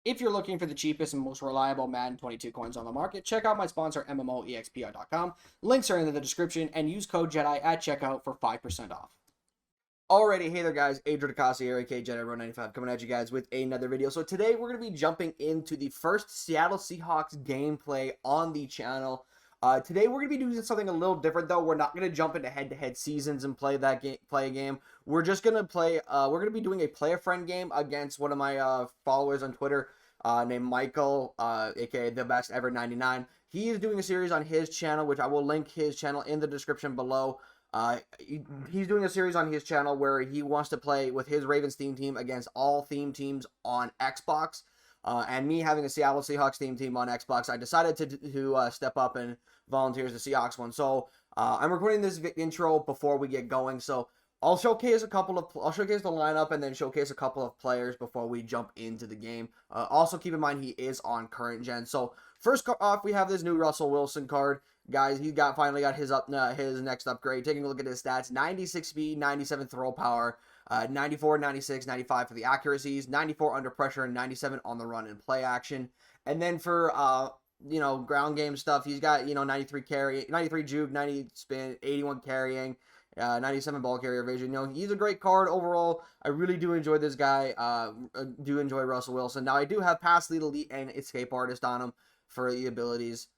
If you're looking for the cheapest and most reliable Madden 22 coins on the market, check out my sponsor, MMOEXPR.com. Links are in the description, and use code JEDI at checkout for 5% off. Alrighty, hey there guys, Adrian DeCassi here, aka JediRow95, coming at you guys with another video. So today we're going to be jumping into the first Seattle Seahawks gameplay on the channel. Today we're going to be doing something a little different though. We're not going to jump into head-to-head seasons and play a game. We're just going to play, we're going to be doing a play-a-friend game against one of my followers on Twitter named Michael, aka the best ever 99. He is doing a series on his channel, which I will link his channel in the description below. He's doing a series on his channel where he wants to play with his Ravens theme team against all theme teams on Xbox. And me having a Seattle Seahawks theme team on Xbox, I decided to step up and volunteer as the Seahawks one. So I'm recording this intro before we get going. So I'll showcase the lineup and then showcase a couple of players before we jump into the game. Also keep in mind he is on current gen. So first off, we have this new Russell Wilson card. Guys, he finally got his next upgrade. Taking a look at his stats: 96 speed, 97 throw power, 94, 96, 95 for the accuracies, 94 under pressure, and 97 on the run and play action. And then for ground game stuff, he's got 93 carry, 93 juke, 90 spin, 81 carrying, 97 ball carrier vision. He's a great card overall. I really do enjoy this guy. Do enjoy Russell Wilson. Now I do have pass lead, elite, and escape artist on him for the abilities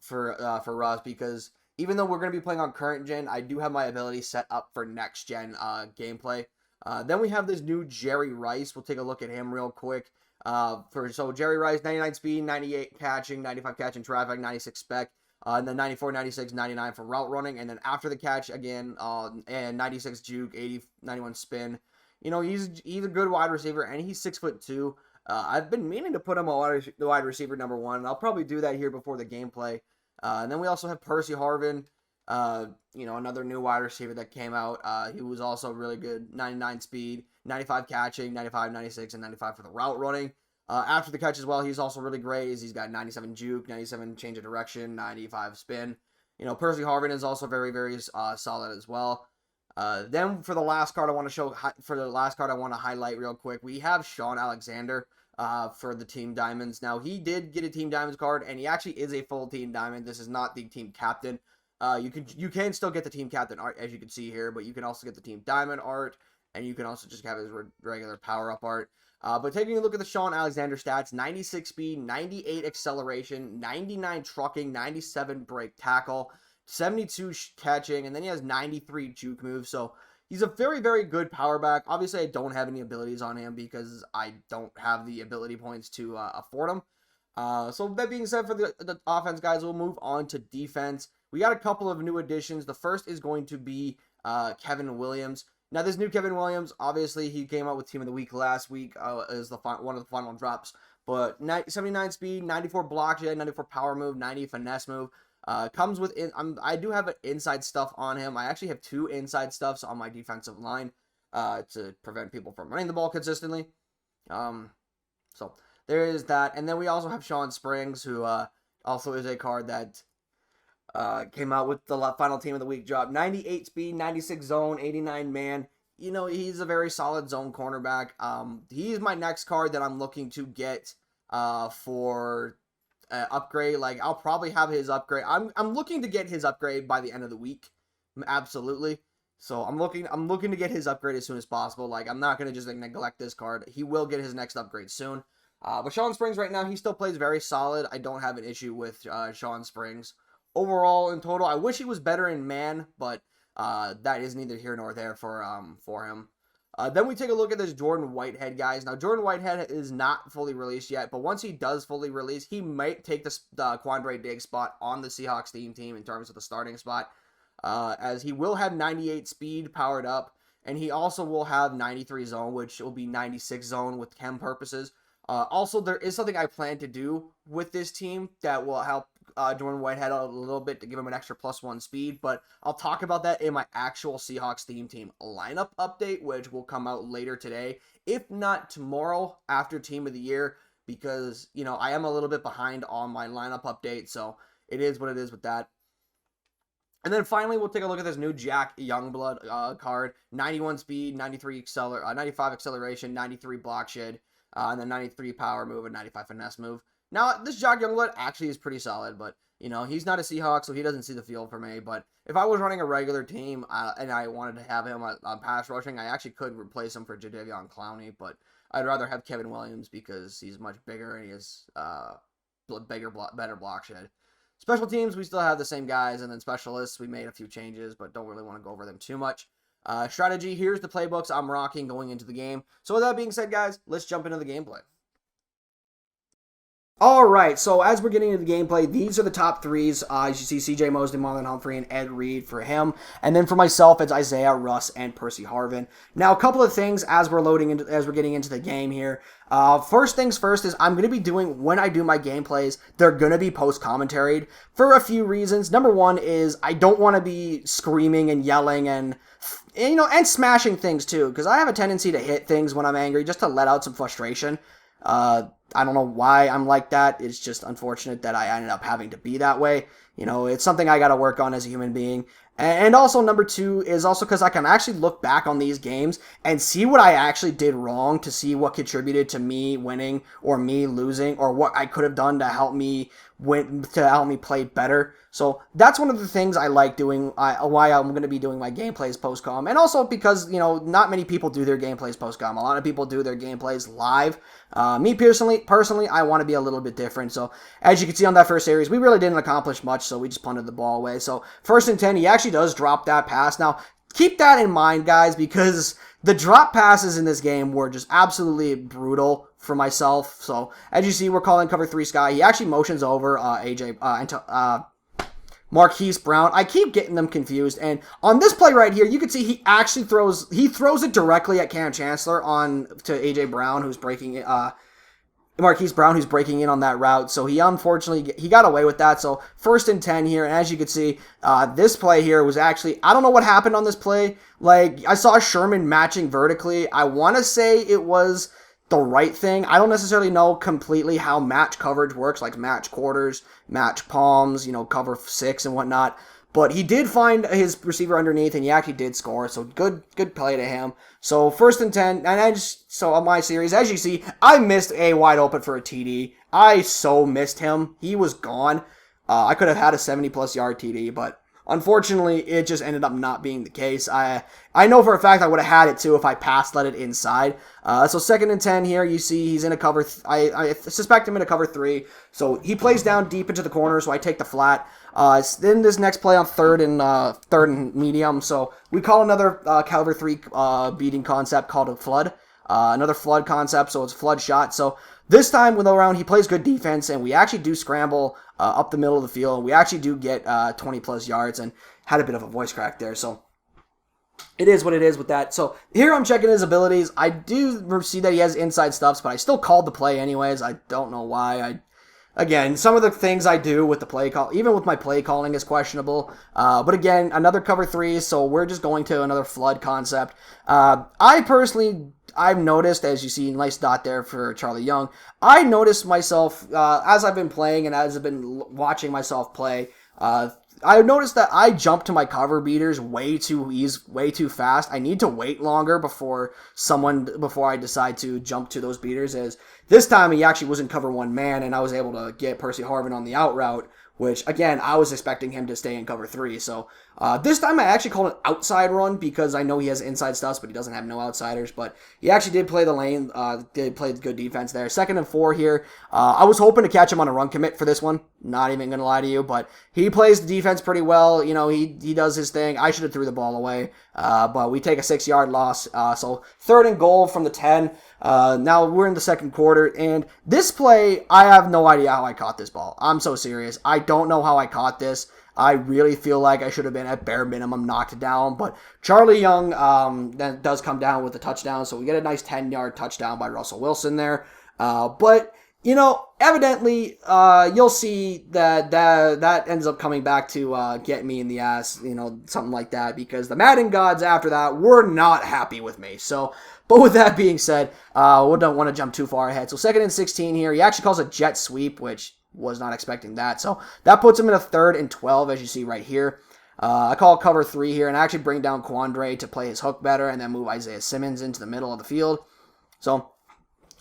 for Russ, because even though we're going to be playing on current gen, I do have my ability set up for next gen gameplay. Then we have this new Jerry Rice. We'll take a look at him real quick. So Jerry Rice, 99 speed, 98 catching, 95 catching traffic, 96 spec, and then 94, 96, 99 for route running, and then after the catch again, and 96 juke, 80, 91 spin. He's a good wide receiver, and he's 6'2". I've been meaning to put him on the wide receiver number 1. I'll probably do that here before the gameplay. And then we also have Percy Harvin, another new wide receiver that came out. He was also really good. 99 speed, 95 catching, 95, 96, and 95 for the route running. After the catch as well, he's also really great. He's got 97 juke, 97 change of direction, 95 spin. Percy Harvin is also very, very solid as well. Then for the last card I want to highlight real quick, we have Sean Alexander for the Team Diamonds. Now, he did get a Team Diamonds card, and he actually is a full Team Diamond. This is not the Team Captain. You can still get the Team Captain art, as you can see here, but you can also get the Team Diamond art, and you can also just have his regular power-up art. But taking a look at the Sean Alexander stats: 96 speed, 98 acceleration, 99 trucking, 97 break tackle, 72 catching, and then he has 93 juke moves. So he's a very, very good power back. Obviously, I don't have any abilities on him because I don't have the ability points to afford them. So that being said, for the offense, guys, we'll move on to defense. We got a couple of new additions. The first is going to be Kevin Williams. Now, this new Kevin Williams, obviously, he came out with Team of the Week last week as one of the final drops. But 79 speed, 94 block shed, 94 power move, 90 finesse move. Comes with I do have inside stuff on him. I actually have 2 inside stuffs on my defensive line to prevent people from running the ball consistently. So there is that. And then we also have Sean Springs, who also is a card that came out with the final Team of the Week drop. 98 speed, 96 zone, 89 man. He's a very solid zone cornerback. He's my next card that I'm looking to get for upgrade. Like, I'll probably have his upgrade. I'm looking to get his upgrade by the end of the week. Absolutely. So I'm looking to get his upgrade as soon as possible. Like, I'm not going to just neglect this card. He will get his next upgrade soon. But Sean Springs right now, he still plays very solid. I don't have an issue with Sean Springs. Overall, in total, I wish he was better in man, but that is neither here nor there for him. Then we take a look at this Jordan Whitehead, guys. Now, Jordan Whitehead is not fully released yet, but once he does fully release, he might take the Quandre Diggs spot on the Seahawks team in terms of the starting spot, as he will have 98 speed powered up, and he also will have 93 zone, which will be 96 zone with chem purposes. Also, there is something I plan to do with this team that will help Jordan Whitehead out a little bit to give him an extra +1 speed, but I'll talk about that in my actual Seahawks team lineup update, which will come out later today, if not tomorrow after Team of the Year, because, I am a little bit behind on my lineup update, so it is what it is with that. And then finally, we'll take a look at this new Jack Youngblood card. 91 speed, 95 acceleration, 93 block shed, and then 93 power move and 95 finesse move. Now, this Jock Youngblood actually is pretty solid, but, you know, he's not a Seahawk, so he doesn't see the field for me. But if I was running a regular team and I wanted to have him on pass rushing, I actually could replace him for Jadeveon Clowney, but I'd rather have Kevin Williams because he's much bigger and he has better block shed. Special teams, we still have the same guys, and then specialists, we made a few changes, but don't really want to go over them too much. Strategy, here's the playbooks I'm rocking going into the game. So with that being said, guys, let's jump into the gameplay. Alright, so as we're getting into the gameplay, these are the top threes. As you see, CJ Mosley, Marlon Humphrey, and Ed Reed for him. And then for myself, it's Isaiah, Russ, and Percy Harvin. Now, a couple of things as we're getting into the game here. First things first is I'm going to be doing, when I do my gameplays, they're going to be post-commentaried for a few reasons. Number one is I don't want to be screaming and yelling and smashing things too, because I have a tendency to hit things when I'm angry just to let out some frustration. I don't know why I'm like that. It's just unfortunate that I ended up having to be that way. You know, it's something I got to work on as a human being. And also, number two is also because I can actually look back on these games and see what I actually did wrong, to see what contributed to me winning or me losing, or what I could have done to help me play better. So that's one of the things I like doing, why I'm going to be doing my gameplays post-com. And also because, not many people do their gameplays post-com. A lot of people do their gameplays live. Me personally, I want to be a little bit different. So as you can see on that first series, we really didn't accomplish much, so we just punted the ball away. So 1st and 10, he actually does drop that pass. Now, keep that in mind, guys, because the drop passes in this game were just absolutely brutal for myself. So as you see, we're calling cover 3 Sky. He actually motions over Marquise Brown. I keep getting them confused. And on this play right here, you can see he actually throws it directly at Cam Chancellor to AJ Brown, who's breaking it. Marquise Brown, who's breaking in on that route. So he unfortunately, he got away with that. So 1st and 10 here. And as you can see, this play here was actually, I don't know what happened on this play. Like, I saw Sherman matching vertically. I want to say it was the right thing. I don't necessarily know completely how match coverage works, like match quarters, match palms, cover 6 and whatnot. But he did find his receiver underneath, and he actually did score. So good play to him. So 1st and 10, and so on my series, as you see, I missed a wide open for a TD. I so missed him. He was gone. I could have had a 70-plus yard TD, but unfortunately, it just ended up not being the case. I know for a fact I would have had it too if I let it inside. So 2nd and 10 here, you see he's in a cover. I suspect him in a cover 3. So he plays down deep into the corner, so I take the flat. Then this next play on 3rd and medium. So we call another cover 3 beating concept called a flood. Another flood concept, so it's flood shot. So this time with around, he plays good defense, and we actually do scramble up the middle of the field. We actually do get 20-plus yards, and had a bit of a voice crack there. So it is what it is with that. So here I'm checking his abilities. I do see that he has inside stuffs, but I still called the play anyways. I don't know why. Again, some of the things I do with the play call, even with my play calling, is questionable. But again, another cover 3, so we're just going to another flood concept. I've noticed, as you see, nice dot there for Charlie Young. I noticed myself, as I've been playing and as I've been watching myself play, I noticed that I jump to my cover beaters way too fast. I need to wait longer before I decide to jump to those beaters. As this time he actually was in cover 1 man, and I was able to get Percy Harvin on the out route, which again I was expecting him to stay in cover 3. So this time I actually called an outside run because I know he has inside stuffs, but he doesn't have no outsiders. But he actually did play the lane, did play good defense there. 2nd and 4 here. I was hoping to catch him on a run commit for this one. Not even going to lie to you, but he plays the defense pretty well. He does his thing. I should have threw the ball away, but we take a 6-yard loss. So 3rd and goal from the 10. Now we're in the 2nd quarter, and this play, I have no idea how I caught this ball. I'm so serious. I don't know how I caught this. I really feel like I should have been at bare minimum knocked down, but Charlie Young then does come down with a touchdown, so we get a nice 10-yard touchdown by Russell Wilson there. But evidently, you'll see that ends up coming back to get me in the ass, something like that, because the Madden gods after that were not happy with me. So, but with that being said, we don't want to jump too far ahead. So 2nd and 16 here, he actually calls a jet sweep, which was not expecting that. So that puts him in a 3rd and 12, as you see right here. I call cover 3 here, and I actually bring down Quandre to play his hook better, and then move Isaiah Simmons into the middle of the field. So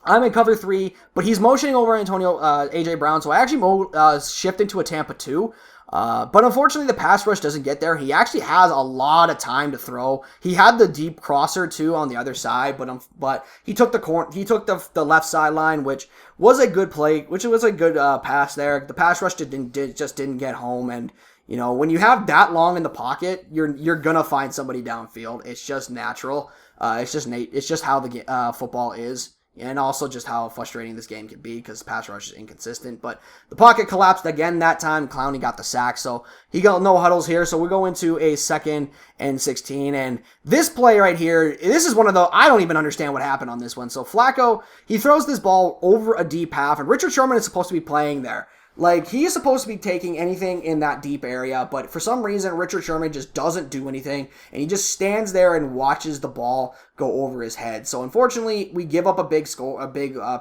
I'm in cover 3, but he's motioning over A.J. Brown, so I actually shift into a Tampa 2. But unfortunately, the pass rush doesn't get there. He actually has a lot of time to throw. He had the deep crosser too on the other side, but he took the left sideline, which was a good play, which was a good pass there. The pass rush just didn't get home, and when you have that long in the pocket, you're gonna find somebody downfield. It's just natural. It's just how the football is. And also just how frustrating this game can be because pass rush is inconsistent. But the pocket collapsed again that time. Clowney got the sack, so he got no huddles here. So we go into a 2nd and 16. And this play right here, this is one of the, I don't even understand what happened on this one. So Flacco, he throws this ball over a deep half, and Richard Sherman is supposed to be playing there. Like, he is supposed to be taking anything in that deep area, but for some reason, Richard Sherman just doesn't do anything, and he just stands there and watches the ball go over his head. So, unfortunately, we give up a big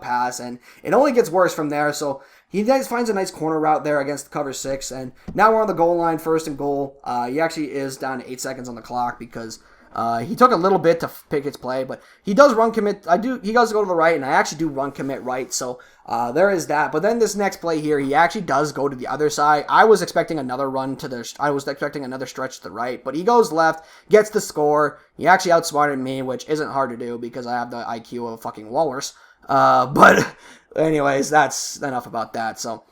pass, and it only gets worse from there. So, he finds a nice corner route there against cover 6, and now we're on the goal line, 1st and goal. He actually is down to 8 seconds on the clock because he took a little bit to pick his play, but he does run commit. He does go to the right, and I actually do run commit right. So there is that. But then this next play here, he actually does go to the other side. I was expecting another stretch to the right, but he goes left, gets the score. He actually outsmarted me, which isn't hard to do because I have the IQ of a fucking walrus. But anyways, that's enough about that. So,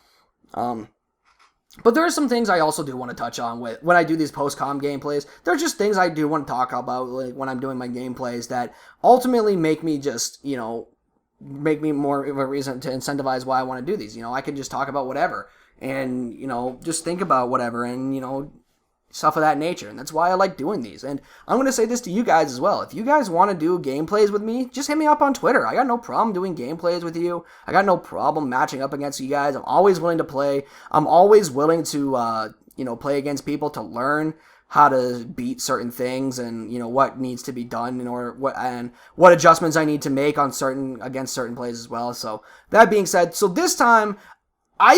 but there are some things I also do want to touch on when I do these post-com gameplays. There's just things I do want to talk about like when I'm doing my gameplays that ultimately make me just, make me more of a reason to incentivize why I want to do these. I can just talk about whatever and, just think about whatever and, stuff of that nature. And that's why I like doing these. And I'm going to say this to you guys as well. If you guys want to do gameplays with me, just hit me up on Twitter. I got no problem doing gameplays with you. I got no problem matching up against you guys. I'm always willing to play. I'm always willing to, play against people to learn how to beat certain things and, what needs to be done what adjustments I need to make against certain plays as well. So that being said, so this time, I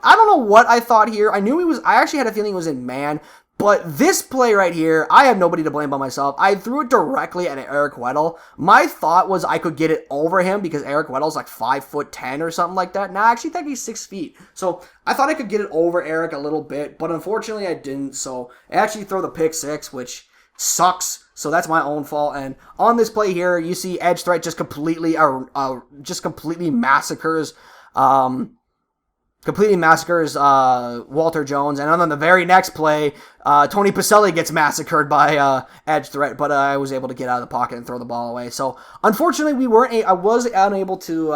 don't know what I thought here. I actually had a feeling it was in man, but this play right here, I have nobody to blame but myself. I threw it directly at Eric Weddle. My thought was I could get it over him because Eric Weddle's like 5'10" or something like that. Now, I actually think he's 6 feet. So I thought I could get it over Eric a little bit, but unfortunately I didn't. So I actually throw the pick 6, which sucks. So that's my own fault. And on this play here, you see edge threat just completely massacres Walter Jones. And on the very next play, Tony Pacelli gets massacred by edge threat, but I was able to get out of the pocket and throw the ball away. So unfortunately, I was unable to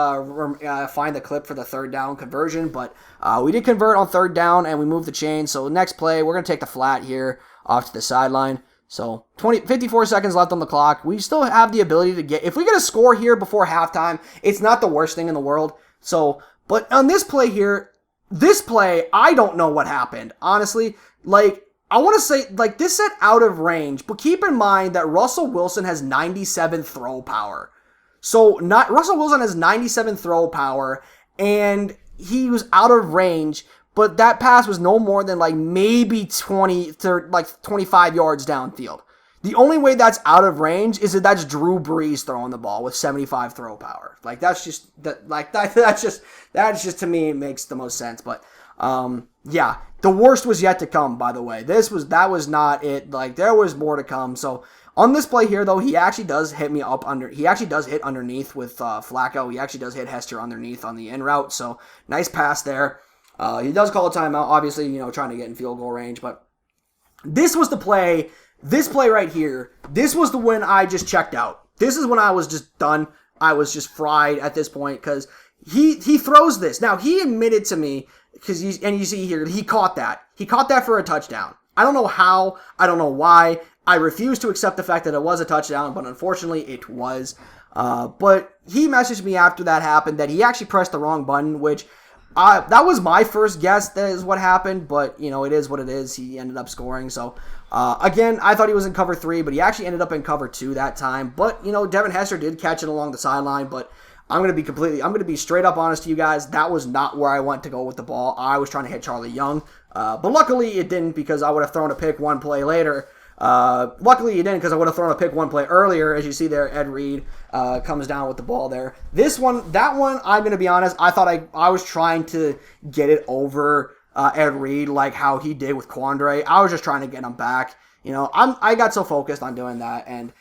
find the clip for the 3rd down conversion, but we did convert on 3rd down and we moved the chain. So next play, we're going to take the flat here off to the sideline. So 54 seconds left on the clock. We still have the ability to if we get a score here before halftime, it's not the worst thing in the world. So, but on this play here, I don't know what happened. Honestly, I want to say, this set out of range, but keep in mind that Russell Wilson has 97 throw power. So, Russell Wilson has 97 throw power, and he was out of range, but that pass was no more than, maybe 25 yards downfield. The only way that's out of range is that that's Drew Brees throwing the ball with 75 throw power. That's just to me makes the most sense. But yeah, the worst was yet to come. By the way, that was not it. There was more to come. So on this play here, though, he actually does hit me up under. He actually does hit underneath with Flacco. He actually does hit Hester underneath on the in route. So nice pass there. He does call a timeout, obviously, trying to get in field goal range. But this was the play. This play right here, this was the when I just checked out. This is when I was just done. I was just fried at this point because he throws this. Now, he admitted to me, and you see here, he caught that. He caught that for a touchdown. I don't know how. I don't know why. I refuse to accept the fact that it was a touchdown, but unfortunately it was. But he messaged me after that happened that he actually pressed the wrong button, which that was my first guess that is what happened, but, it is what it is. He ended up scoring, so... again, I thought he was in cover 3, but he actually ended up in cover 2 that time. But, Devin Hester did catch it along the sideline, but I'm going to be straight up honest to you guys. That was not where I went to go with the ball. I was trying to hit Charlie Young. But luckily it didn't because I would have thrown a pick one play later. Luckily he didn't, because I would have thrown a pick one play earlier. As you see there, Ed Reed comes down with the ball there. That one, I'm going to be honest, I thought I was trying to get it over Ed Reed like how he did with Quandre. I was just trying to get him back. I got so focused on doing that, and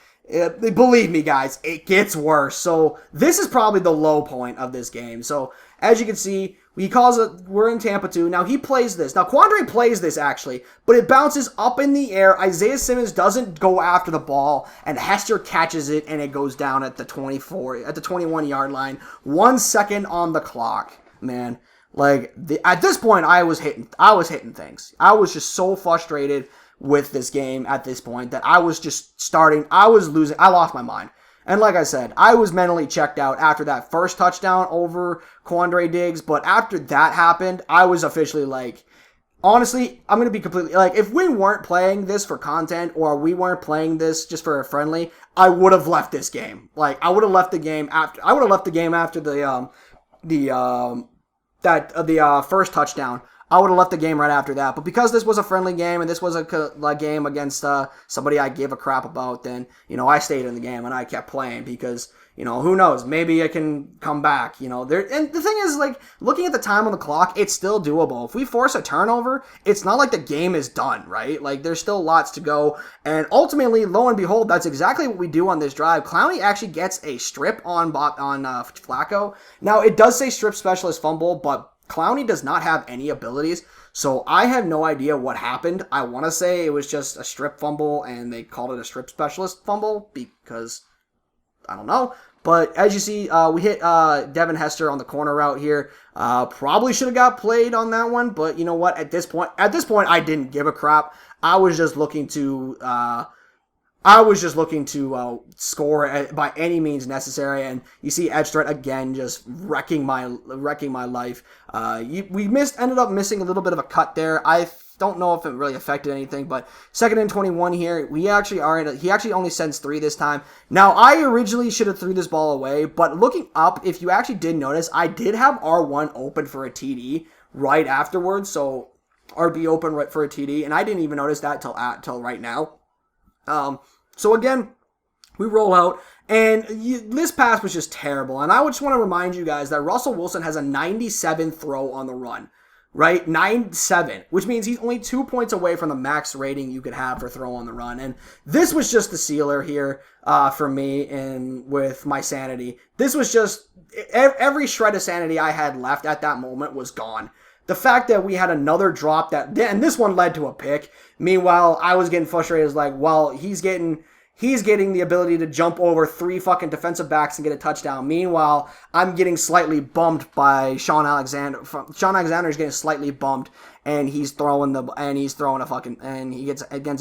believe me, guys, it gets worse. So this is probably the low point of this game. So as you can see, we're in Tampa 2. Now he plays this. Now Quandre plays this actually, but it bounces up in the air. Isaiah Simmons doesn't go after the ball, and Hester catches it, and it goes down at the 21-yard line. 1 second on the clock, man. At this point, I was hitting things. I was just so frustrated with this game at this point that I was losing. I lost my mind. And like I said, I was mentally checked out after that first touchdown over Quandre Diggs, but after that happened, I was officially honestly, I'm going to be completely, if we weren't playing this for content, or we weren't playing this just for a friendly, I would have left this game. I would have left the game after the first touchdown. I would have left the game right after that. But because this was a friendly game, and this was a game against somebody I give a crap about, then, I stayed in the game and I kept playing because, who knows? Maybe I can come back, And the thing is, looking at the time on the clock, it's still doable. If we force a turnover, it's not like the game is done, right? There's still lots to go. And ultimately, lo and behold, that's exactly what we do on this drive. Clowney actually gets a strip on Flacco. Now, it does say strip specialist fumble, but Clowney does not have any abilities, so I have no idea what happened. I want to say it was just a strip fumble, and they called it a strip specialist fumble because, I don't know. But as you see, we hit Devin Hester on the corner route here. Probably should have got played on that one, but you know what? At this point, I didn't give a crap. I was just looking to score by any means necessary, and you see Edge threat again just wrecking my life. We ended up missing a little bit of a cut there. I don't know if it really affected anything, but 2nd and 21 here. He actually only sends 3 this time. Now, I originally should have threw this ball away, but looking up, if you actually did notice, I did have R1 open for a TD right afterwards, so RB open right for a TD, and I didn't even notice that till right now. So again, we roll out, and this pass was just terrible. And I just want to remind you guys that Russell Wilson has a 97 throw on the run, right? 97, which means he's only 2 points away from the max rating you could have for throw on the run. And this was just the sealer here for me and with my sanity. This was just, every shred of sanity I had left at that moment was gone. The fact that we had another drop and this one led to a pick. Meanwhile, I was getting frustrated. He's getting the ability to jump over 3 fucking defensive backs and get a touchdown. Meanwhile, I'm getting slightly bumped by Sean Alexander. Sean Alexander is getting slightly bumped, and he ends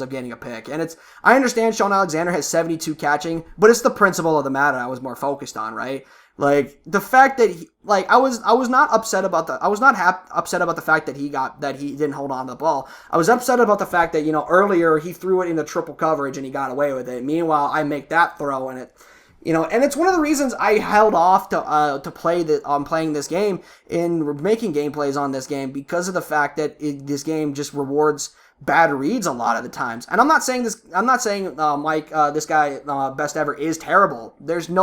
up getting a pick. And I understand Sean Alexander has 72 catching, but it's the principle of the matter I was more focused on, right? The fact that I was not upset about upset about the fact that he didn't hold on to the ball. I was upset about the fact that, earlier he threw it into triple coverage and he got away with it. Meanwhile, I make that throw and and it's one of the reasons I held off to play playing this game in making gameplays on this game, because of the fact that this game just rewards bad reads a lot of the times. And I'm not saying Mike, this guy, best ever, is terrible.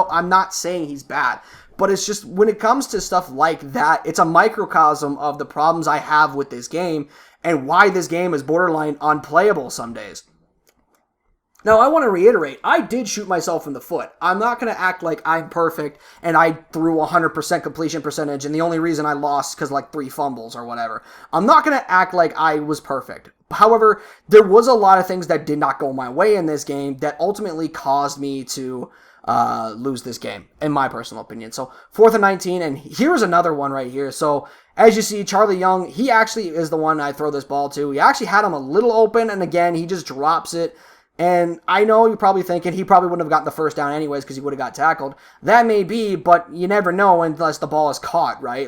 I'm not saying he's bad. But it's just, when it comes to stuff like that, it's a microcosm of the problems I have with this game and why this game is borderline unplayable some days. Now, I want to reiterate, I did shoot myself in the foot. I'm not going to act like I'm perfect and I threw 100% completion percentage and the only reason I lost because 3 fumbles or whatever. I'm not going to act like I was perfect. However, there was a lot of things that did not go my way in this game that ultimately caused me to lose this game, in my personal opinion. So 4th and 19, and here's another one right here. So as you see, Charlie Young, he actually is the one I throw this ball to. He actually had him a little open, and again, he just drops it. And I know you're probably thinking he probably wouldn't have gotten the first down anyways because he would have got tackled. That may be, but you never know unless the ball is caught, right?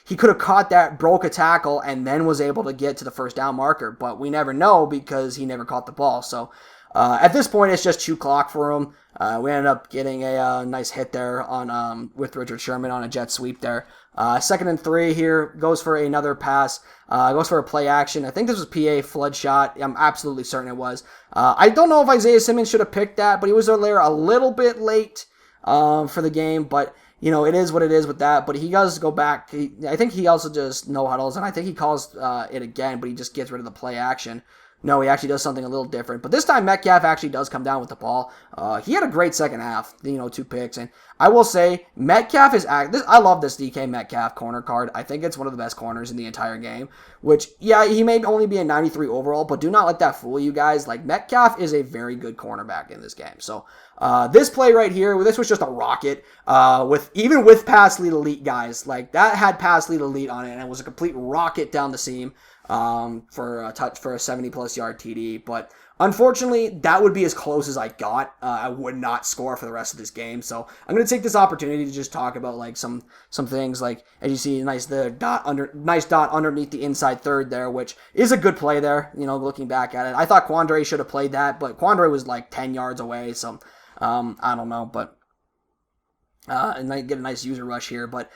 He could have caught that, broke a tackle, and then was able to get to the first down marker. But we never know because he never caught the ball. So At this point, it's just chew clock for him. We ended up getting a nice hit there on with Richard Sherman on a jet sweep there. 2nd and 3 here, goes for another pass, goes for a play action. I think this was PA flood shot. I'm absolutely certain it was. I don't know if Isaiah Simmons should have picked that, but he was there a little bit late for the game, but it is what it is with that. But he does go back. I think he also just no huddles, and I think he calls it again, but he just gets rid of the play action. No, he actually does something a little different. But this time, Metcalf actually does come down with the ball. He had a great second half, 2 picks. And I will say, Metcalf is... I love this DK Metcalf corner card. I think it's one of the best corners in the entire game. Which, yeah, he may only be a 93 overall, but do not let that fool you guys. Metcalf is a very good cornerback in this game. So, this play right here, this was just a rocket. Even with pass lead elite guys. That had pass lead elite on it, and it was a complete rocket down the seam. For a 70+ yard TD, but unfortunately that would be as close as I got. I would not score for the rest of this game, so I'm going to take this opportunity to just talk about some things. As you see, nice dot underneath the inside third there, which is a good play there. Looking back at it, I thought Quandre should have played that, but Quandre was 10 yards away, so I don't know, but and I get a nice user rush here, but.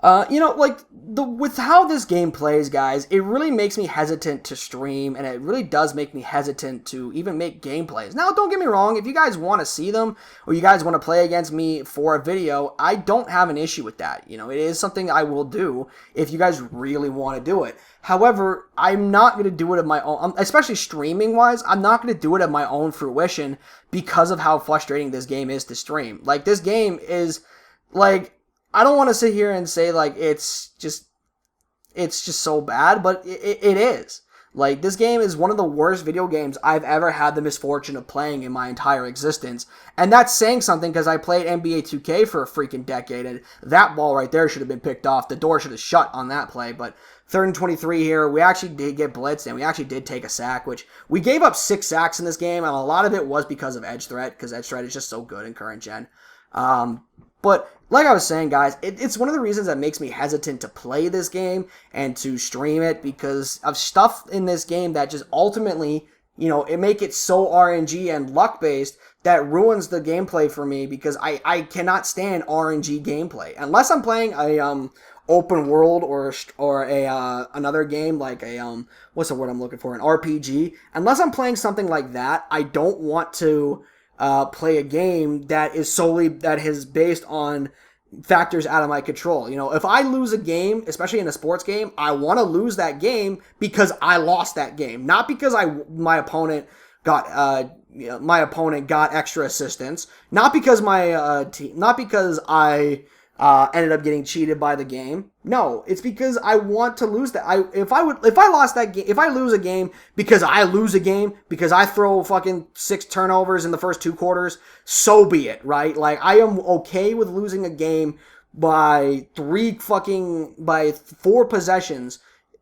With how this game plays, guys, it really makes me hesitant to stream, and it really does make me hesitant to even make gameplays. Now, don't get me wrong, if you guys want to see them, or you guys want to play against me for a video, I don't have an issue with that. It is something I will do if you guys really want to do it. However, I'm not going to do it of my own, especially streaming-wise, I'm not going to do it of my own fruition because of how frustrating this game is to stream. This game is, I don't want to sit here and say it's just so bad, but it is. This game is one of the worst video games I've ever had the misfortune of playing in my entire existence. And that's saying something because I played NBA 2K for a freaking decade, and that ball right there should have been picked off. The door should have shut on that play, but 3rd and 23 here, we actually did get blitzed, and we actually did take a sack, which we gave up 6 sacks in this game, and a lot of it was because of edge threat, because edge threat is just so good in current gen. But like I was saying, guys, it's one of the reasons that makes me hesitant to play this game and to stream it, because of stuff in this game that just ultimately, it make it so RNG and luck-based that ruins the gameplay for me, because I cannot stand RNG gameplay. Unless I'm playing a open world or a another game like a what's the word I'm looking for, an RPG. Unless I'm playing something like that, I don't want to play a game that is based on factors out of my control. If I lose a game, especially in a sports game, I want to lose that game because I lost that game, not because my opponent got extra assistance, not because not because I ended up getting cheated by the game. No, it's because I want to lose that. If I lose a game because I lose a game because I throw fucking 6 turnovers in the first 2 quarters, so be it, right? I am okay with losing a game by 4 possessions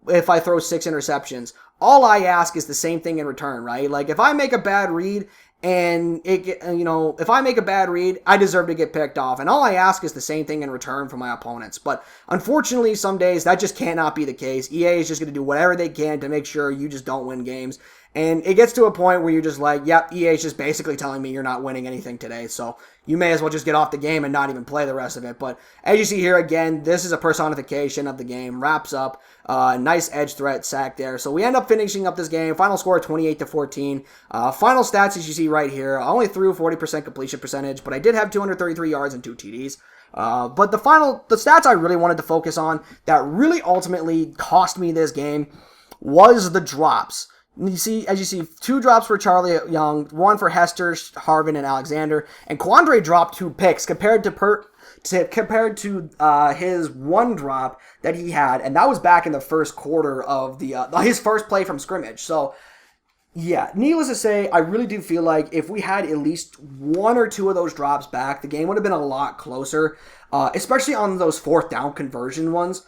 if I throw 6 interceptions. All I ask is the same thing in return, right? If I make a bad read, and if I make a bad read, I deserve to get picked off. And all I ask is the same thing in return from my opponents. But unfortunately, some days that just cannot be the case. EA is just going to do whatever they can to make sure you just don't win games. And it gets to a point where you're just yep, EA is just basically telling me you're not winning anything today. So you may as well just get off the game and not even play the rest of it. But as you see here, again, this is a personification of the game. Wraps up. Nice edge threat sack there. So we end up finishing up this game. Final score 28-14. Final stats, as you see right here. I only threw 40% completion percentage, but I did have 233 yards and 2 TDs. But the stats I really wanted to focus on that really ultimately cost me this game was the drops. As you see, 2 drops for Charlie Young, 1 for Hester, Harvin, and Alexander, and Quandre dropped 2 picks compared to his 1 drop that he had, and that was back in the first quarter of his first play from scrimmage. So, yeah, needless to say, I really do feel like if we had at least 1 or 2 of those drops back, the game would have been a lot closer, especially on those 4th down conversion ones,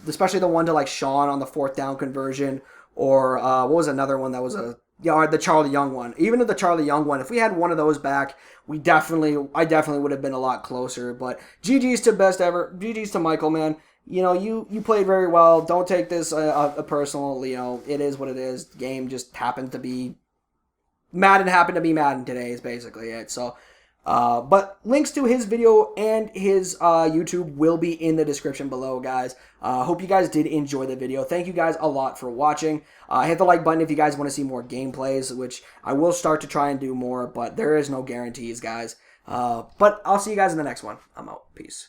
especially the one to Sean on the 4th down conversion. Or what was another one that was the Charlie Young one? Even the Charlie Young one, if we had 1 of those back, I definitely would have been a lot closer. But GG's to best ever. GG's to Michael, man. You played very well. Don't take this personal. It is what it is. The game just happened to be Madden happened to be Madden today is basically it. So, but links to his video and his YouTube will be in the description below, guys. Hope you guys did enjoy the video. Thank you guys a lot for watching. Hit the like button if you guys want to see more gameplays, which I will start to try and do more, but there is no guarantees, guys. But I'll see you guys in the next one. I'm out. Peace.